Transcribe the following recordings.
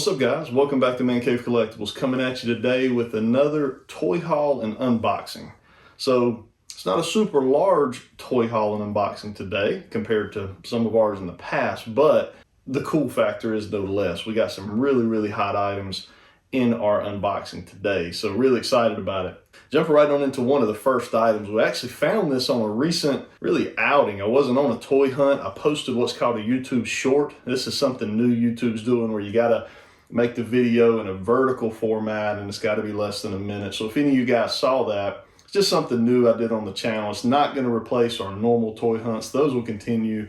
What's up, guys? Welcome back to ManCave Collectibles, coming at you today with another toy haul and unboxing. So it's not a super large toy haul and unboxing today compared to some of ours in the past, but the cool factor is no less. We got some really hot items in our unboxing today, so really excited about it. Jumping right on into one of the first items. We actually found this on a recent outing. I wasn't on a toy hunt. I posted what's called a YouTube short. This is something new YouTube's doing where you gotta make the video in a vertical format and it's got to be less than a minute. So if any of you guys saw that, it's just something new I did on the channel. It's not going to replace our normal toy hunts. Those will continue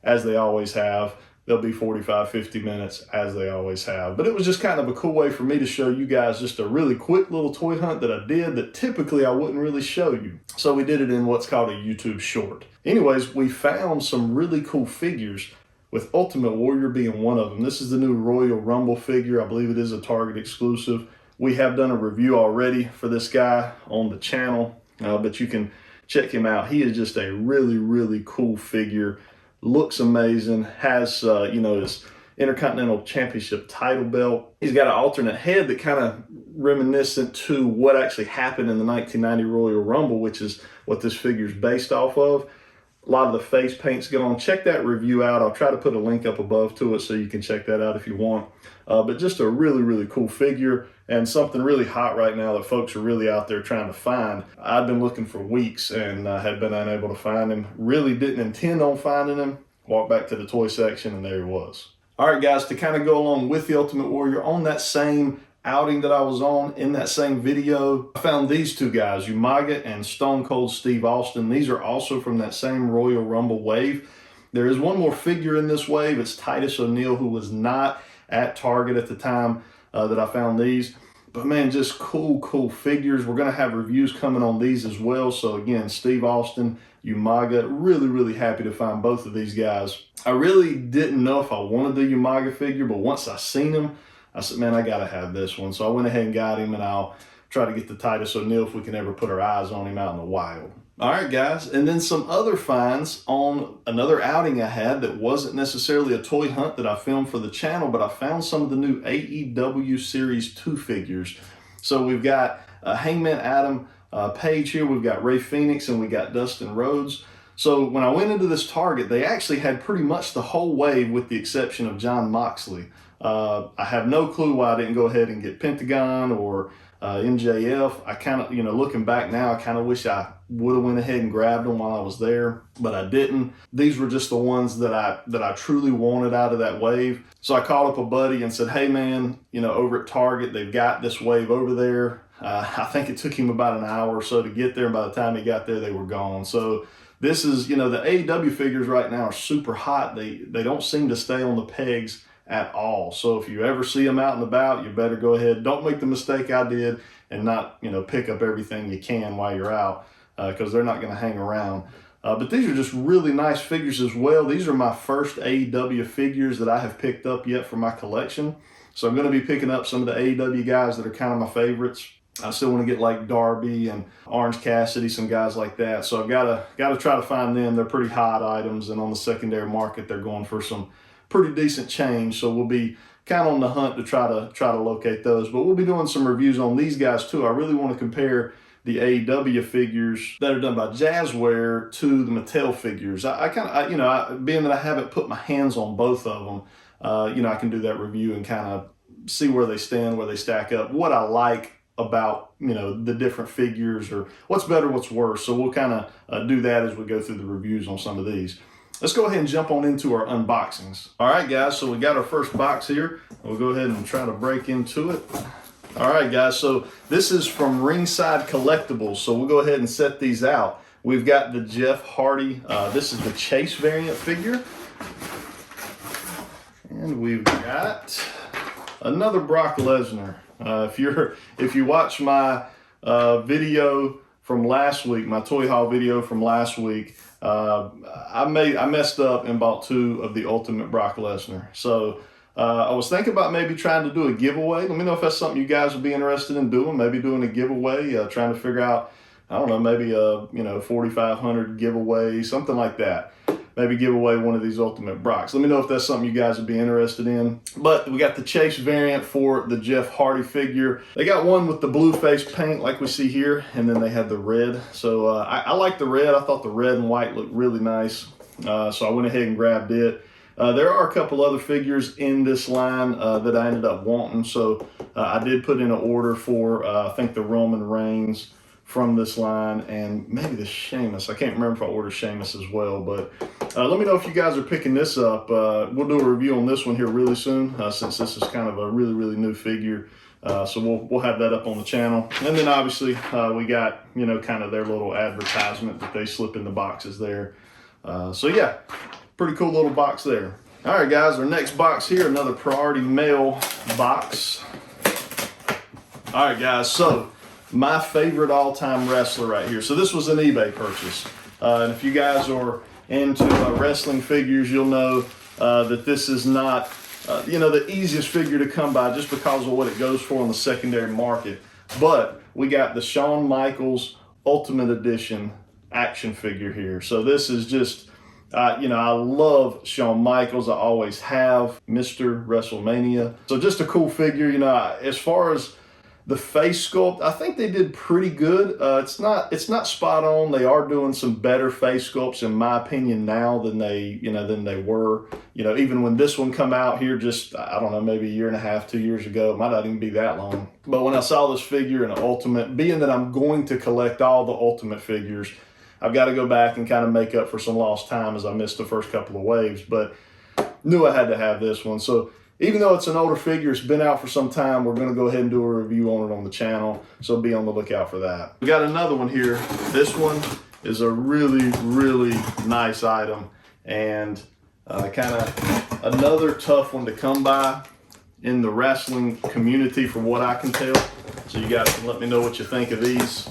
as they always have. They'll be 45-50 minutes as they always have. But it was just kind of a cool way for me to show you guys just a really quick little toy hunt that I did that typically I wouldn't really show you. So we did it in what's called a YouTube short. Anyways, we found some really cool figures, with Ultimate Warrior being one of them. This is the new Royal Rumble figure. I believe it is a Target exclusive. We have done a review already for this guy on the channel, but you can check him out. He is just a really cool figure. Looks amazing. Has his Intercontinental Championship title belt. He's got an alternate head that kind of reminiscent to what actually happened in the 1990 Royal Rumble, which is what this figure is based off of. A lot of the face paint's gone. Check that review out. I'll try to put a link up above to it so you can check that out if you want. But just a really cool figure and something really hot right now that folks are really out there trying to find. I've been looking for weeks and had been unable to find him. Really didn't intend on finding him. Walked back to the toy section and there he was. All right, guys, to kind of go along with the Ultimate Warrior, on that same outing that I was on, in that same video, I found these two guys, Umaga and Stone Cold Steve Austin. These are also from that same Royal Rumble wave. There is one more figure in this wave. It's Titus O'Neil, who was not at Target at the time that I found these. But man, just cool figures. We're gonna have reviews coming on these as well. So again, Steve Austin, Umaga, really happy to find both of these guys. I really didn't know if I wanted the Umaga figure, but once I seen him, I said, man, I gotta have this one. So I went ahead and got him, and I'll try to get the Titus O'Neil if we can ever put our eyes on him out in the wild. All right, guys, and then some other finds on another outing I had that wasn't necessarily a toy hunt that I filmed for the channel, but I found some of the new AEW Series 2 figures. So we've got Hangman Adam Page here, we've got Ray Phoenix, and we got Dustin Rhodes. So when I went into this Target, they actually had pretty much the whole wave with the exception of Jon Moxley. I have no clue why I didn't go ahead and get Pentagon or MJF. I kind of, looking back now, I kind of wish I would have went ahead and grabbed them while I was there, but I didn't. These were just the ones that I truly wanted out of that wave. So I called up a buddy and said, hey man, over at Target, they've got this wave over there. I think it took him about an hour or so to get there, and by the time he got there, they were gone. So this is, the AEW figures right now are super hot. They don't seem to stay on the pegs at all. So if you ever see them out and about, you better go ahead. Don't make the mistake I did and not, pick up everything you can while you're out, because they're not going to hang around. But these are just really nice figures as well. These are my first AEW figures that I have picked up yet for my collection. So I'm going to be picking up some of the AEW guys that are kind of my favorites. I still want to get like Darby and Orange Cassidy, some guys like that. So I've got to try to find them. They're pretty hot items, and on the secondary market, they're going for some pretty decent change. So we'll be kind of on the hunt to try to locate those. But we'll be doing some reviews on these guys too. I really want to compare the AEW figures that are done by Jazzware to the Mattel figures. I kind of, being that I haven't put my hands on both of them, I can do that review and kind of see where they stand, where they stack up, what I like about, the different figures, or what's better, what's worse. So we'll kind of do that as we go through the reviews on some of these. Let's go ahead and jump on into our unboxings. All right, guys, so we got our first box here. We'll go ahead and try to break into it. All right, guys, so this is from Ringside Collectibles. So we'll go ahead and set these out. We've got the Jeff Hardy. This is the Chase variant figure. And we've got another Brock Lesnar. If you watch my video from last week, my toy haul video from last week, I messed up and bought two of the Ultimate Brock Lesnar. So I was thinking about maybe trying to do a giveaway. Let me know if that's something you guys would be interested in doing. Maybe doing a giveaway, trying to figure out, I don't know, maybe a 4,500 giveaway, something like that. maybe give away one of these Ultimate Brocks. Let me know if that's something you guys would be interested in. But we got the Chase variant for the Jeff Hardy figure. They got one with the blue face paint like we see here, and then they have the red. So I like the red. I thought the red and white looked really nice. So I went ahead and grabbed it. There are a couple other figures in this line that I ended up wanting. So I did put in an order for, I think, the Roman Reigns from this line, and maybe the Sheamus. I can't remember if I ordered Sheamus as well, but let me know if you guys are picking this up. We'll do a review on this one here really soon, since this is kind of a really new figure. So we'll have that up on the channel. And then obviously we got, you know, kind of their little advertisement that they slip in the boxes there. So yeah, pretty cool little box there. All right, guys, our next box here, another Priority Mail box. All right, guys, so my favorite all-time wrestler right here. So this was an eBay purchase. And if you guys are into wrestling figures, you'll know that this is not, you know, the easiest figure to come by just because of what it goes for on the secondary market. But we got the Shawn Michaels Ultimate Edition action figure here. So this is just, you know, I love Shawn Michaels. I always have. Mr. WrestleMania. So just a cool figure. You know, as far as the face sculpt, I think they did pretty good. It's not spot on. They are doing some better face sculpts, in my opinion, now than they were. You know, even when this one come out here, just I don't know, maybe a year and a half, 2 years ago. It might not even be that long. But when I saw this figure in an Ultimate, being that I'm going to collect all the Ultimate figures, I've got to go back and kind of make up for some lost time as I missed the first couple of waves. But knew I had to have this one. So even though it's an older figure, it's been out for some time, we're going to go ahead and do a review on it on the channel, so be on the lookout for that. We got another one here. This one is a really nice item, and kind of another tough one to come by in the wrestling community from what I can tell. So you guys can let me know what you think of these.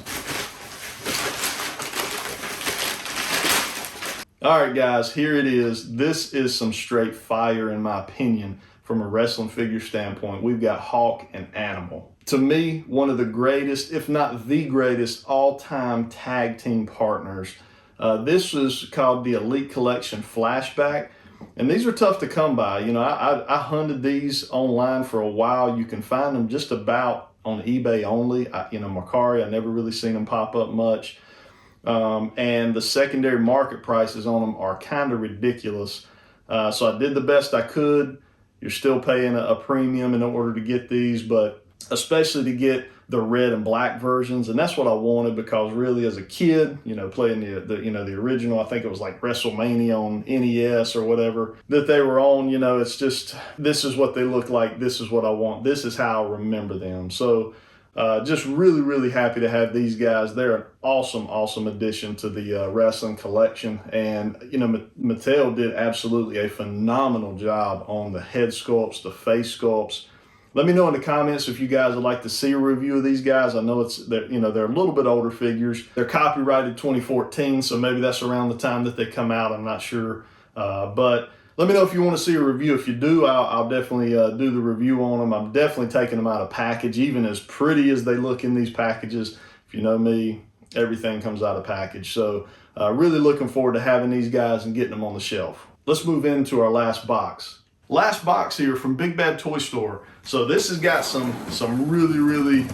All right, guys, here it is. This is some straight fire, in my opinion. From a wrestling figure standpoint, we've got Hawk and Animal. To me, one of the greatest, if not the greatest, all-time tag team partners. This is called the Elite Collection Flashback, and these are tough to come by. You know, I hunted these online for a while. You can find them just about on eBay only. You know, Mercari, I never really seen them pop up much. And the secondary market prices on them are kind of ridiculous. So I did the best I could. You're still paying a premium in order to get these, but especially to get the red and black versions. And that's what I wanted, because really as a kid, you know, playing the original, I think it was like WrestleMania on NES or whatever that they were on, you know, it's just, this is what they look like. This is what I want. This is how I remember them. So just really happy to have these guys. They're an awesome addition to the wrestling collection. And, you know, Mattel did absolutely a phenomenal job on the head sculpts, the face sculpts. Let me know in the comments if you guys would like to see a review of these guys. I know they're a little bit older figures. They're copyrighted 2014, so maybe that's around the time that they come out. I'm not sure. But let me know if you want to see a review. If you do, I'll definitely do the review on them. I'm definitely taking them out of package, even as pretty as they look in these packages. If you know me, everything comes out of package. So really looking forward to having these guys and getting them on the shelf. Let's move into our last box. Last box here from Big Bad Toy Store. So this has got some really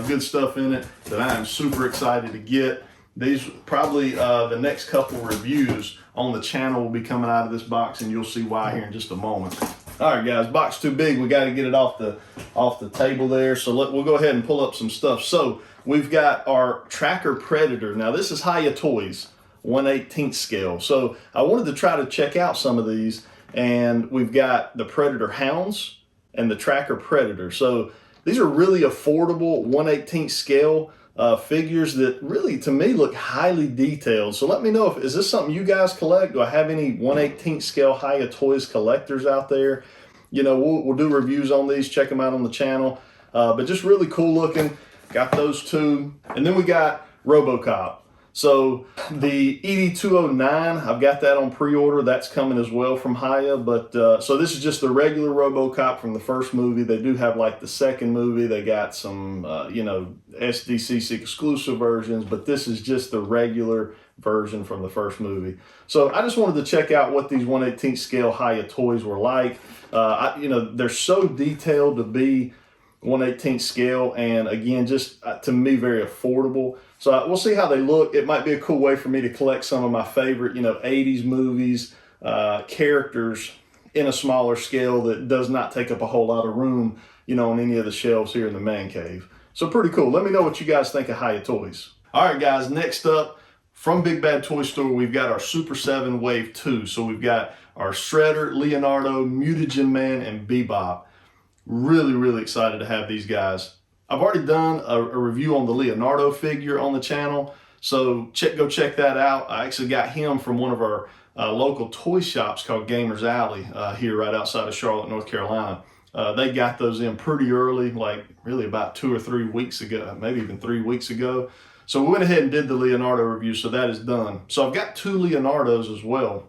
good stuff in it that I am super excited to get. These probably the next couple reviews on the channel will be coming out of this box, and you'll see why here in just a moment. All right, guys, box too big. We got to get it off the table there. So we'll go ahead and pull up some stuff. So we've got our Tracker Predator. Now this is Hiya Toys, 1/18 scale. So I wanted to try to check out some of these, and we've got the Predator Hounds and the Tracker Predator. So these are really affordable 1/18 scale figures that really, to me, look highly detailed. So let me know, is this something you guys collect? Do I have any 1/18 scale Hiya Toys collectors out there? You know, we'll do reviews on these. Check them out on the channel. But just really cool looking. Got those two. And then we got RoboCop. So the ED209, I've got that on pre-order. That's coming as well from Hiya. But so this is just the regular RoboCop from the first movie. They do have like the second movie. They got some, you know, SDCC exclusive versions. But this is just the regular version from the first movie. So I just wanted to check out what these 1/18 scale Hiya toys were like. They're so detailed to be 1/18 scale, and again, just to me, very affordable. So we'll see how they look. It might be a cool way for me to collect some of my favorite, 80s movies, characters in a smaller scale that does not take up a whole lot of room, on any of the shelves here in the man cave. So pretty cool. Let me know what you guys think of Hiya toys. All right, guys, next up from Big Bad Toy Store, we've got our SUPER7 Wave 2. So we've got our Shredder, Leonardo, Mutagen Man, and Bebop. Really, really excited to have these guys. I've already done a review on the Leonardo figure on the channel, so go check that out. I actually got him from one of our local toy shops called Gamers Alley here right outside of Charlotte, North Carolina. They got those in pretty early, like really about 2 or 3 weeks ago, maybe even 3 weeks ago. So we went ahead and did the Leonardo review, so that is done. So I've got 2 Leonardos as well.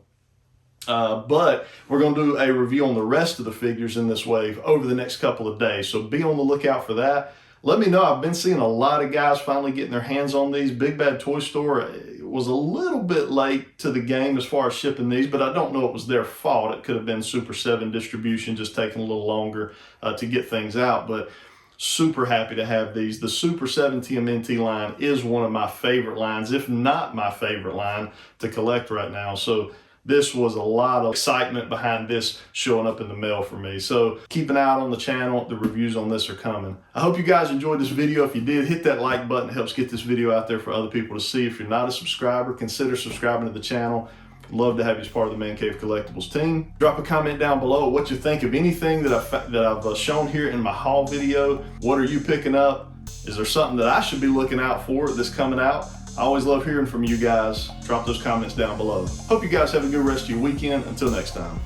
But we're going to do a review on the rest of the figures in this wave over the next couple of days. So be on the lookout for that. Let me know. I've been seeing a lot of guys finally getting their hands on these. Big Bad Toy Store was a little bit late to the game as far as shipping these, but I don't know it was their fault. It could have been SUPER7 distribution just taking a little longer to get things out. But super happy to have these. The SUPER7 TMNT line is one of my favorite lines, if not my favorite line to collect right now. So this was a lot of excitement behind this showing up in the mail for me. So keep an eye out on the channel. The reviews on this are coming. I hope you guys enjoyed this video. If you did, hit that like button. It helps get this video out there for other people to see. If you're not a subscriber, consider subscribing to the channel. Love to have you as part of the ManCave Collectibles team. Drop a comment down below what you think of anything that I've shown here in my haul video. What are you picking up? Is there something that I should be looking out for that's coming out? I always love hearing from you guys. Drop those comments down below. Hope you guys have a good rest of your weekend. Until next time.